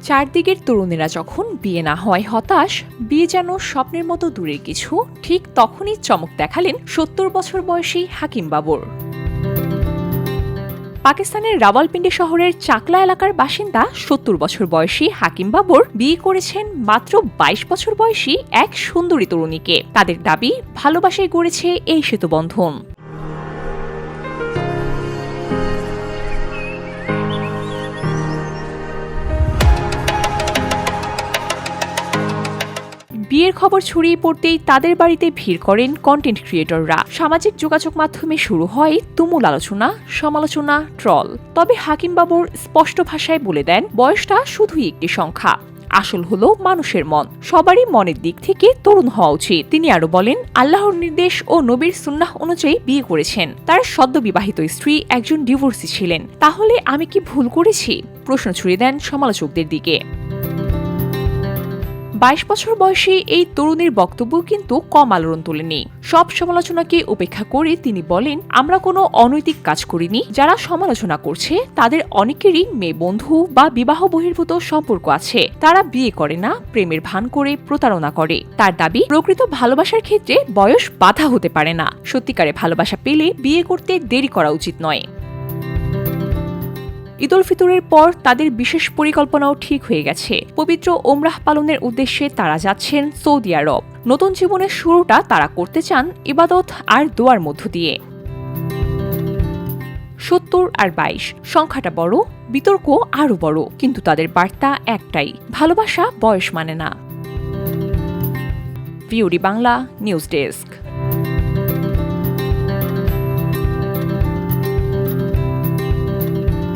চারদিকের তরুণেরা যখন বিয়ে না হয় হতাশ, বিয়ে যেন স্বপ্নের মতো দূরের কিছু, ঠিক তখনই চমক দেখালেন ৭০ বছর বয়সী হাকিম বাবর। পাকিস্তানের রাওয়ালপিন্ডি শহরের চাকলা এলাকার বাসিন্দা ৭০ বছর বয়সী হাকিম বাবর বিয়ে করেছেন মাত্র ২২ বছর বয়সী এক সুন্দরী তরুণীকে। তাদের দাবি, ভালোবাসায় গড়েছে এই সেতুবন্ধন। বিয়ের খবর ছড়িয়ে পড়তেই তাদের বাড়িতে ভিড় করেন কন্টেন্ট ক্রিয়েটররা। সামাজিক যোগাযোগ মাধ্যমে শুরু হয় তুমুল আলোচনা, সমালোচনা, ট্রল। তবে হাকিম বাবর স্পষ্ট ভাষায় বলে দেন, বয়সটা শুধুই একটি সংখ্যা, আসল হলো মানুষের মন। সবারই মনের দিক থেকে তরুণ হওয়া উচিত। তিনি আরো বলেন, আল্লাহর নির্দেশ ও নবীর সুন্নাহ অনুযায়ী বিয়ে করেছেন। তার সদ্য বিবাহিত স্ত্রী একজন ডিভোর্সি ছিলেন। তাহলে আমি কি ভুল করেছি? প্রশ্ন ছুড়ে দেন সমালোচকদের দিকে। ২২ বছর বয়সী এই তরুণীর বক্তব্য কিন্তু কম আলোড়ন তোলেনি। সব সমালোচনাকে উপেক্ষা করে তিনি বলেন, আমরা কোনো অনৈতিক কাজ করিনি। যারা সমালোচনা করছে তাদের অনেকেরই মেয়ে বন্ধু বা বিবাহ বহির্ভূত সম্পর্ক আছে। তারা বিয়ে করে না, প্রেমের ভান করে প্রতারণা করে। তার দাবি, প্রকৃত ভালোবাসার ক্ষেত্রে বয়স বাধা হতে পারে না। সত্যিকারে ভালোবাসা পেলে বিয়ে করতে দেরি করা উচিত নয়। ঈদ উল ফিতরের পর তাদের বিশেষ পরিকল্পনাও ঠিক হয়ে গেছে। পবিত্র ওমরাহ পালনের উদ্দেশ্যে তারা যাচ্ছেন সৌদি আরব। নতুন জীবনের শুরুটা তারা করতে চান ইবাদত আর দোয়ার মধ্য দিয়ে। ৭০ আর ২২ সংখ্যাটা বড়, বিতর্ক আরো বড়, কিন্তু তাদের বার্তা একটাই, ভালোবাসা বয়স মানে না। VOD Bangla news desk.